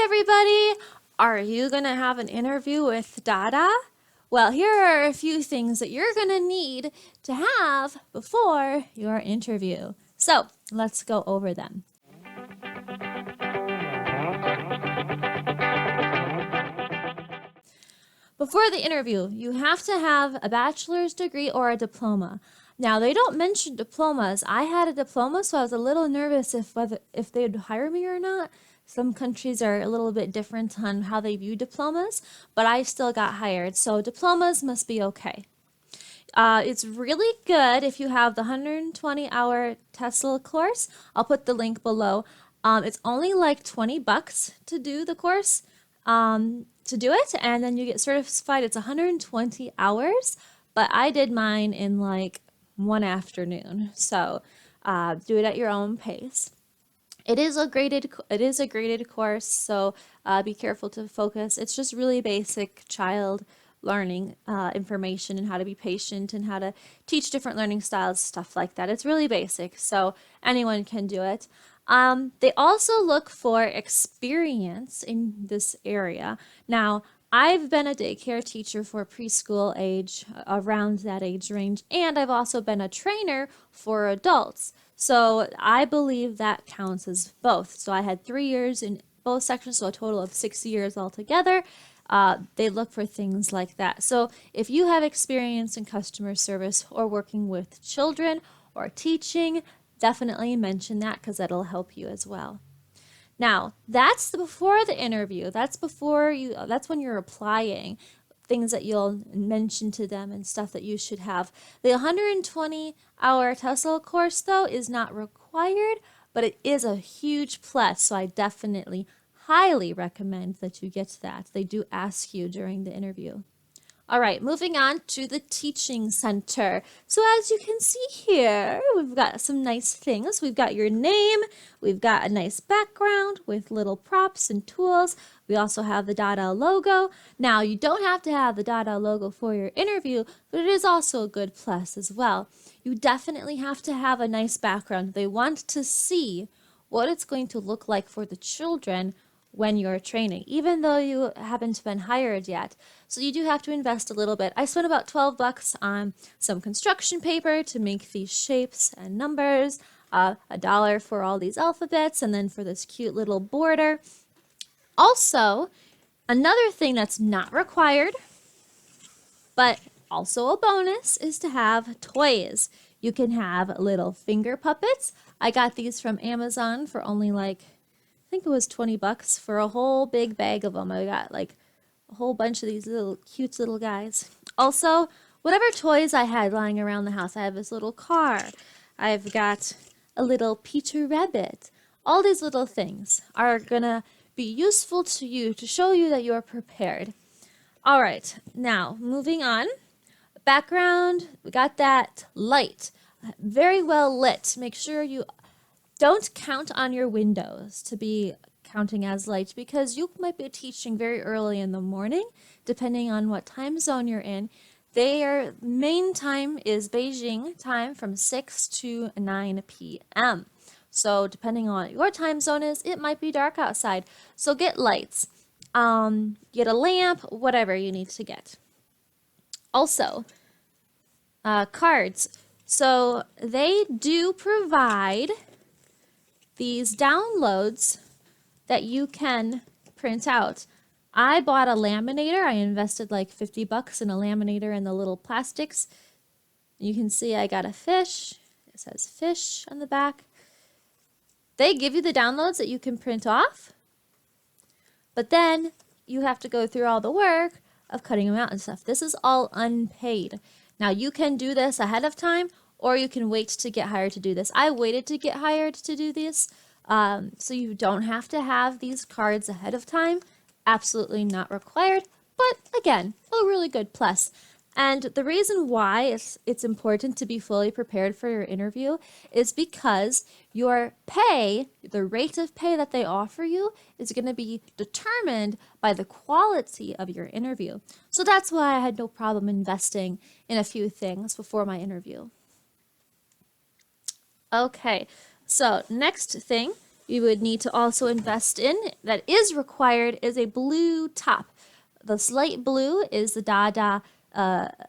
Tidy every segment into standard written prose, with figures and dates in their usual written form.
everybody! Are you going to have an interview with DaDa? Well, here are a few things that you're going to need to have before your interview. So, let's go over them. Before the interview, you have to have a bachelor's degree or a diploma. Now, they don't mention diplomas. I had a diploma, so I was a little nervous if they'd hire me or not. Some countries are a little bit different on how they view diplomas, but I still got hired, so diplomas must be okay. It's really good if you have the 120-hour Tesla course. I'll put the link below. It's only like $20 to do the course, to do it, and then you get certified. It's 120 hours, but I did mine in like one afternoon, so do it at your own pace. It is a graded course, so be careful to focus. It's just really basic child learning information and how to be patient and how to teach different learning styles, stuff like that. It's really basic, so anyone can do it. They also look for experience in this area. Now, I've been a daycare teacher for preschool age, around that age range, and I've also been a trainer for adults. So I believe that counts as both. So I had 3 years in both sections, so a total of 6 years altogether. They look for things like that. So if you have experience in customer service or working with children or teaching, definitely mention that because that'll help you as well. Now, that's before the interview. That's when you're applying, things that you'll mention to them and stuff that you should have. The 120-hour Tesla course, though, is not required, but it is a huge plus, so I definitely highly recommend that you get that. They do ask you during the interview. All right, moving on to the teaching center. So as you can see here, we've got some nice things. We've got your name. We've got a nice background with little props and tools. We also have the DaDa logo. Now, you don't have to have the DaDa logo for your interview, but it is also a good plus as well. You definitely have to have a nice background. They want to see what it's going to look like for the children when you're training, even though you haven't been hired yet. So you do have to invest a little bit. I spent about $12 on some construction paper to make these shapes and numbers, $1 for all these alphabets, and then for this cute little border. Also, another thing that's not required, but also a bonus, is to have toys. You can have little finger puppets. I got these from Amazon for only like, I think it was $20 for a whole big bag of them. I got like a whole bunch of these little cute little guys. Also, whatever toys I had lying around the house. I have this little car. I've got a little Peter Rabbit. All these little things are gonna be useful to you to show you that you're prepared. All right, now moving on. Background, we got that. Light, very well lit. Make sure you don't count on your windows to be counting as light because you might be teaching very early in the morning, depending on what time zone you're in. Their main time is Beijing time from 6 to 9 p.m. So depending on what your time zone is, it might be dark outside. So get lights, get a lamp, whatever you need to get. Also, cards. So they do provide these downloads that you can print out. I bought a laminator. I invested like $50 in a laminator and the little plastics. You can see I got a fish. It says fish on the back. They give you the downloads that you can print off, but then you have to go through all the work of cutting them out and stuff. This is all unpaid. Now you can do this ahead of time, or you can wait to get hired to do this. I waited to get hired to do this, so you don't have to have these cards ahead of time. Absolutely not required, but again, a really good plus. And the reason why it's important to be fully prepared for your interview is because your pay, the rate of pay that they offer you, is going to be determined by the quality of your interview. So that's why I had no problem investing in a few things before my interview. Okay, so next thing you would need to also invest in, that is required, is a blue top. This light blue is the DaDa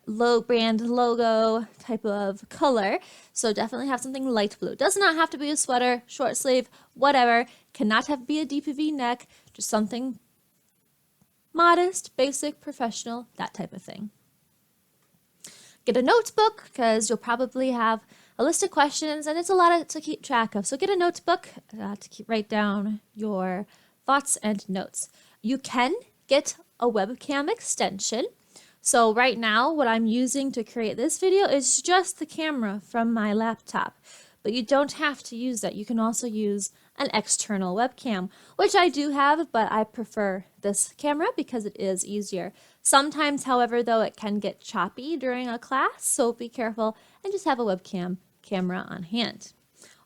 low brand logo type of color. So definitely have something light blue. Does not have to be a sweater, short sleeve, whatever. Cannot have to be a deep V neck. Just something modest, basic, professional, that type of thing. Get a notebook because you'll probably have a list of questions and it's a lot to keep track of. So get a notebook to write down your thoughts and notes. You can get a webcam extension. So right now what I'm using to create this video is just the camera from my laptop. But you don't have to use that. You can also use an external webcam, which I do have, but I prefer this camera because it is easier. Sometimes, however, though, it can get choppy during a class, so be careful and just have a webcam camera on hand.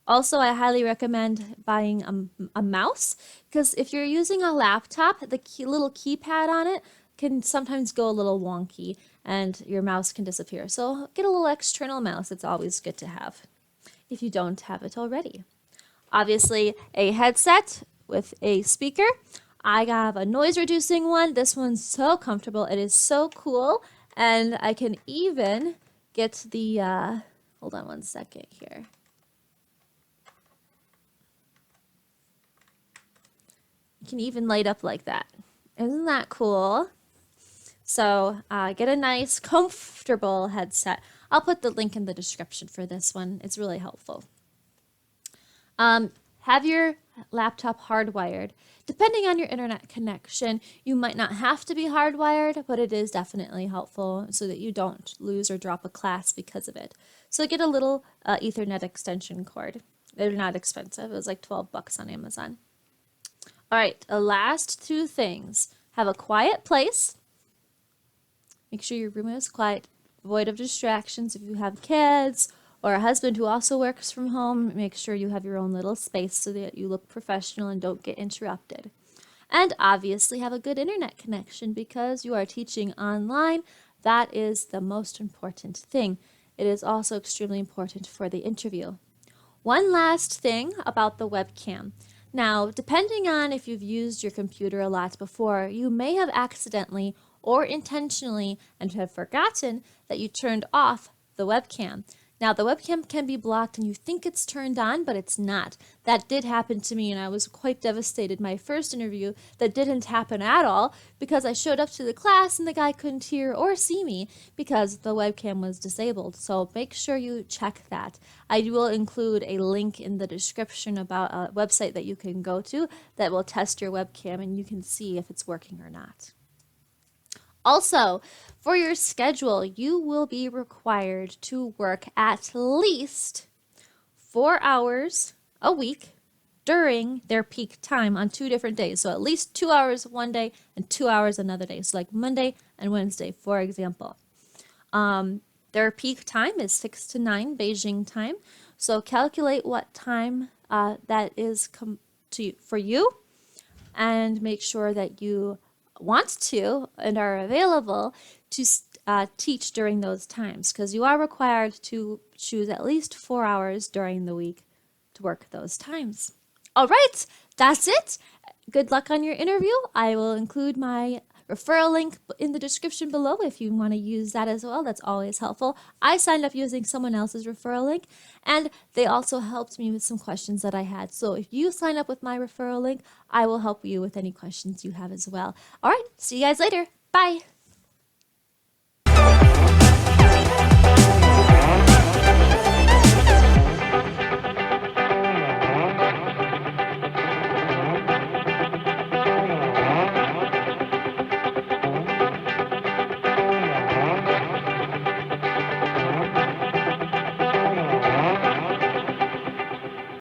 Also, I highly recommend buying a mouse because if you're using a laptop, the little keypad on it can sometimes go a little wonky and your mouse can disappear. So get a little external mouse. It's always good to have if you don't have it already. Obviously, a headset with a speaker. I have a noise reducing one. This one's so comfortable. It is so cool. And I can even get the, hold on one second here. You can even light up like that. Isn't that cool? So get a nice, comfortable headset. I'll put the link in the description for this one. It's really helpful. Have your laptop hardwired. Depending on your internet connection, you might not have to be hardwired, but it is definitely helpful so that you don't lose or drop a class because of it. So get a little Ethernet extension cord. They're not expensive. It was like 12 bucks on Amazon. All right, the last two things. Have a quiet place. Make sure your room is quiet, void of distractions. If you have kids or a husband who also works from home, make sure you have your own little space so that you look professional and don't get interrupted. And obviously have a good internet connection because you are teaching online. That is the most important thing. It is also extremely important for the interview. One last thing about the webcam. Now, depending on if you've used your computer a lot before, you may have accidentally or intentionally and have forgotten that you turned off the webcam. Now, the webcam can be blocked and you think it's turned on, but it's not. That did happen to me and I was quite devastated. My first interview, that didn't happen at all because I showed up to the class and the guy couldn't hear or see me because the webcam was disabled. So make sure you check that. I will include a link in the description about a website that you can go to that will test your webcam and you can see if it's working or not. Also, for your schedule, you will be required to work at least 4 hours a week during their peak time on 2 different days. So at least 2 hours one day and 2 hours another day. So like Monday and Wednesday, for example. Their peak time is 6 to 9 Beijing time. So calculate what time that is for you and make sure that you want to and are available to teach during those times because you are required to choose at least 4 hours during the week to work those times. All right, that's it. Good luck on your interview. I will include my referral link in the description below if you want to use that as well. That's always helpful. I signed up using someone else's referral link and they also helped me with some questions that I had. So if you sign up with my referral link, I will help you with any questions you have as well. All right, see you guys later. Bye.